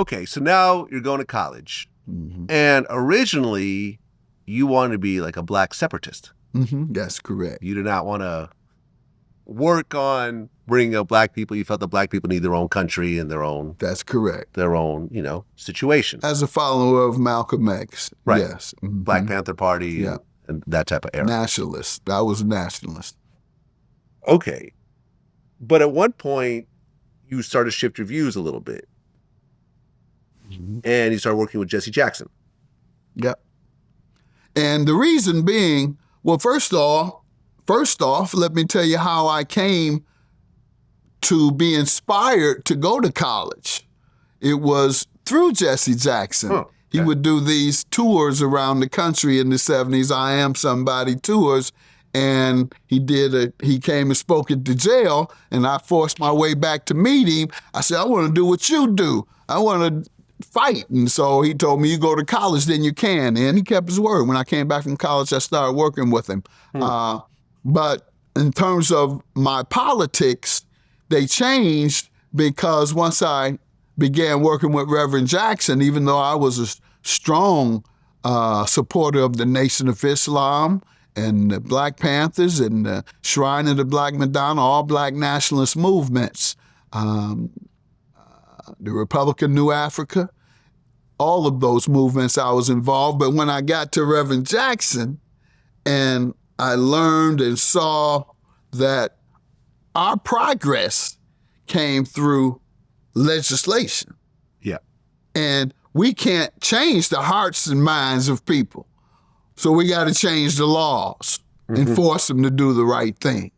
Okay, so now you're going to college. Mm-hmm. And originally, you wanted to be like a black separatist. Mm-hmm. That's correct. You did not want to work on bringing up black people. You felt that black people need their own country and their own. That's correct. Their own, situation. As a follower of Malcolm X, right. Yes. Mm-hmm. Black Panther Party, yeah. and that type of era. Nationalist. I was a nationalist. Okay, but at one point, you started to shift your views a little bit, and you started working with Jesse Jackson. Yep. And the reason being, well, first off, let me tell you how I came to be inspired to go to college. It was through Jesse Jackson. Okay. He would do these tours around the country in the 70s, I Am Somebody tours, and he came and spoke at the jail, and I forced my way back to meet him. I said, I want to do what you do. I want to fight. And so he told me, you go to college, then you can. And he kept his word. When I came back from college, I started working with him. But in terms of my politics, they changed because once I began working with Reverend Jackson, even though I was a strong supporter of the Nation of Islam and the Black Panthers and the Shrine of the Black Madonna, all black nationalist movements, the Republican New Africa, all of those movements I was involved. But when I got to Reverend Jackson and I learned and saw that our progress came through legislation. Yeah. And we can't change the hearts and minds of people. So we got to change the laws and force them to do the right thing.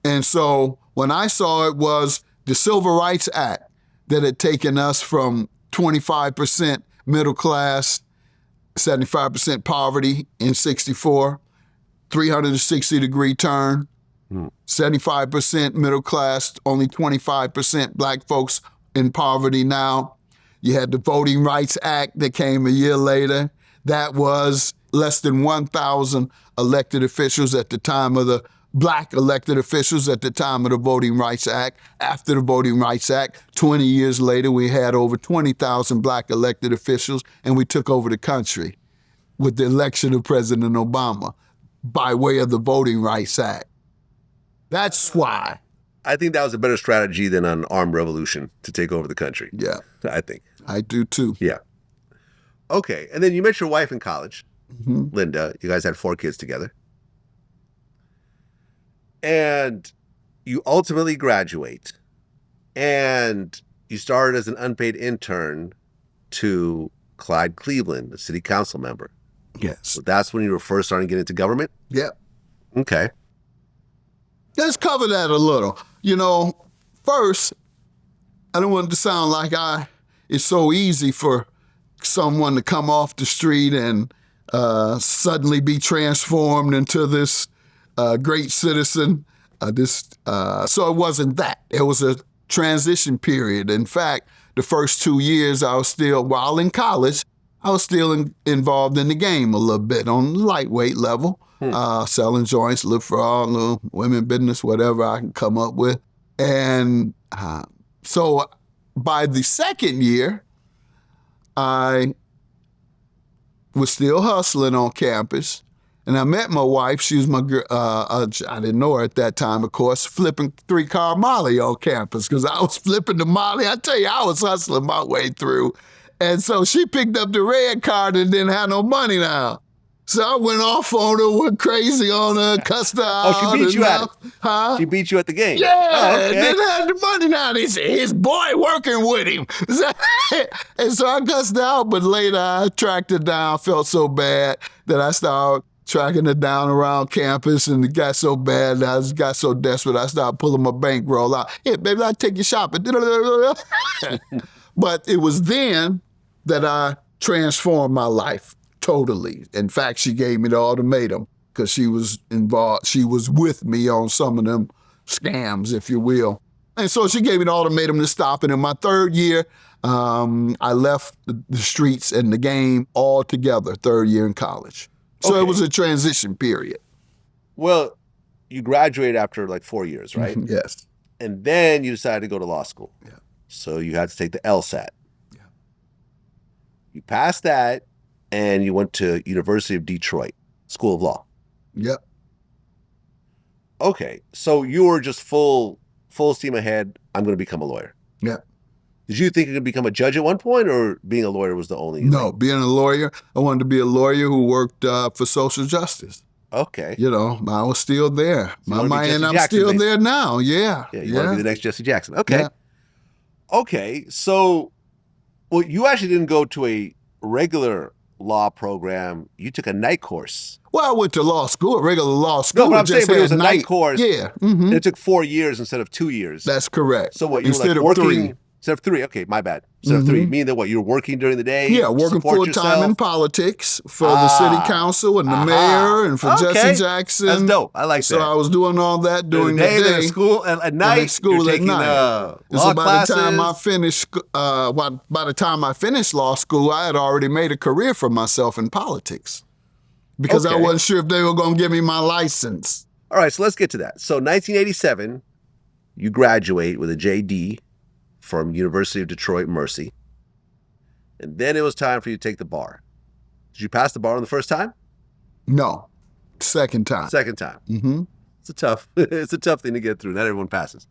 And so when I saw it was the Civil Rights Act that had taken us from 25% middle class, 75% poverty in 64, 360-degree turn, 75% middle class, only 25% black folks in poverty now. You had the Voting Rights Act that came a year later. That was less than 1,000 elected officials at the time of the black elected officials at the time of the Voting Rights Act. After the Voting Rights Act, 20 years later, we had over 20,000 black elected officials, and we took over the country with the election of President Obama by way of the Voting Rights Act. That's why. I think that was a better strategy than an armed revolution to take over the country. Yeah. I think. I do too. Yeah. Okay. And then you met your wife in college, Linda. You guys had 4 kids together. And you ultimately graduate. And you started as an unpaid intern to Clyde Cleveland, a city council member. Yes. So that's when you were first starting to get into government? Yep. Okay. Let's cover that a little. First, I don't want it to sound like it's so easy for someone to come off the street and suddenly be transformed into this great citizen. So it wasn't that. It was a transition period. In fact, the first 2 years while in college, I was still involved in the game a little bit on lightweight level, selling joints, look for all the women business, whatever I can come up with. And so by the second year, I was still hustling on campus. And I met my wife. She was my girl. I didn't know her at that time, of course, flipping 3-car Molly on campus because I was flipping the Molly. I tell you, I was hustling my way through. And so she picked up the red card and didn't have no money now. So I went off on her, went crazy on her, cussed her out. Oh, she beat you at it? Huh? She beat you at the game? Yeah, okay. didn't have the money now. They said, his boy working with him. And so I cussed her out, but later I tracked her down, felt so bad that I started tracking her down around campus, and it got so bad, I got so desperate, I started pulling my bankroll out. Hey, baby, I'll take you shopping. But it was then that I transformed my life totally. In fact, she gave me the ultimatum because she was involved. She was with me on some of them scams, if you will. And so she gave me the ultimatum to stop it. In my third year, I left the streets and the game altogether, third year in college. So It was a transition period. Well, you graduated after like 4 years, right? Yes. And then you decided to go to law school. Yeah. So you had to take the LSAT. Yeah. You passed that, and you went to University of Detroit School of Law. Yep. Okay, so you were just full steam ahead. I'm going to become a lawyer. Yep. Did you think you could become a judge at one point, or being a lawyer was the only? No, being a lawyer, I wanted to be a lawyer who worked for social justice. Okay. You know, I was still there. So and I'm still there now. Yeah. Yeah, you want to be the next Jesse Jackson. Okay. Yeah. Okay, so, well, you actually didn't go to a regular law program. You took a night course. Well, I went to law school, a regular law school. No, but I'm saying it was a night course. Yeah. Mm-hmm. It took 4 years instead of 2 years. That's correct. So what, you were like working... 3. Instead of 3, okay, my bad. Instead of 3, meaning that what, you were working during the day? Yeah, working full-time in politics for the city council and the mayor and for Jesse Jackson. That's dope. I like that. So I was doing all that during the day. At school, at night, school you're taking, at night. Law classes. By the time I finished law school, I had already made a career for myself in politics because I wasn't sure if they were going to give me my license. All right, so let's get to that. So 1987, you graduate with a JD from University of Detroit Mercy. And then it was time for you to take the bar. Did you pass the bar on the first time? No. Second time. Second time. Mm-hmm. It's a tough thing to get through. Not everyone passes.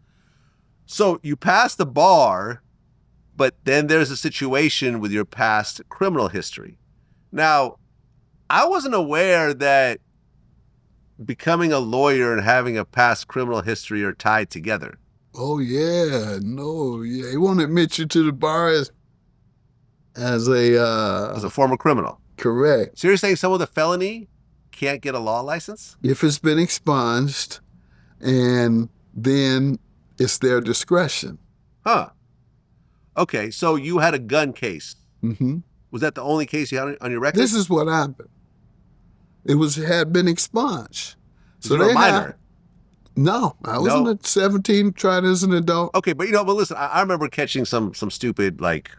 So you pass the bar, but then there's a situation with your past criminal history. Now, I wasn't aware that becoming a lawyer and having a past criminal history are tied together. Oh, yeah. No, yeah. He won't admit you to the bar as a former criminal. Correct. So you're saying someone with a felony can't get a law license? If it's been expunged, and then it's their discretion. Huh. Okay, so you had a gun case. Mm-hmm. Was that the only case you had on your record? This is what happened. It had been expunged. So they minor. No, I wasn't at 17, tried as an adult. Okay, but listen, I remember catching some stupid, like,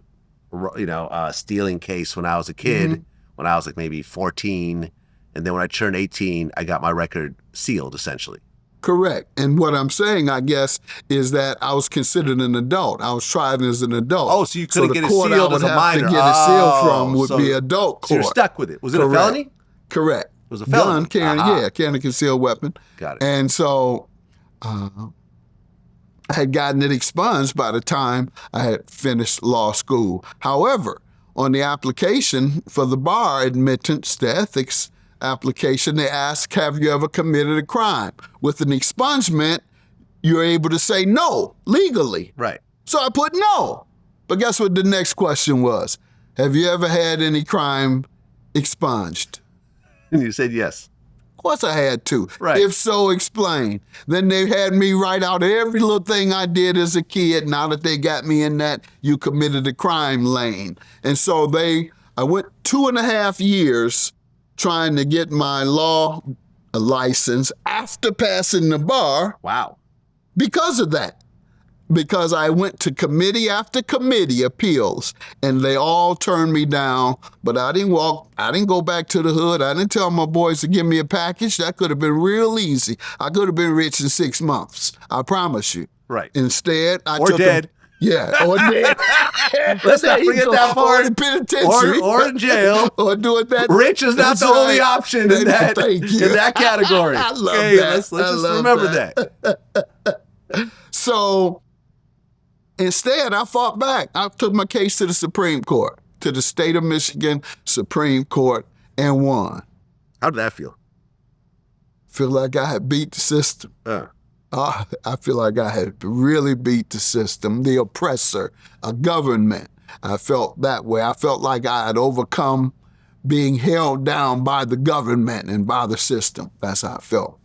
stealing case when I was a kid, when I was like maybe 14. And then when I turned 18, I got my record sealed, essentially. Correct. And what I'm saying, I guess, is that I was considered an adult. I was tried as an adult. Oh, so you couldn't get it sealed as a minor. To get it sealed from would be adult court. So you're stuck with it. Was it a felony? Correct. It was a felony? Carrying a concealed weapon. Got it. And so I had gotten it expunged by the time I had finished law school. However, on the application for the bar admittance, the ethics application, they ask, have you ever committed a crime? With an expungement, you're able to say no legally. Right. So I put no. But guess what the next question was? Have you ever had any crime expunged? And you said yes. Of course I had to. Right. If so, explain. Then they had me write out every little thing I did as a kid. Now that they got me in that you committed a crime lane. And so I went 2.5 years trying to get my law license after passing the bar. Wow. Because of that. Because I went to committee after committee appeals, and they all turned me down. But I didn't go back to the hood. I didn't tell my boys to give me a package. That could have been real easy. I could have been rich in 6 months. I promise you. Right. Instead, I took or dead. Or dead. Let's not forget that part. Or in penitentiary. Or in jail. Or doing that. Rich is not the only option in that category. I love that. Let's just remember that. So instead, I fought back. I took my case to the Supreme Court, to the state of Michigan Supreme Court, and won. How did that feel? Feel like I had beat the system. I feel like I had really beat the system, the oppressor, a government. I felt that way. I felt like I had overcome being held down by the government and by the system. That's how I felt.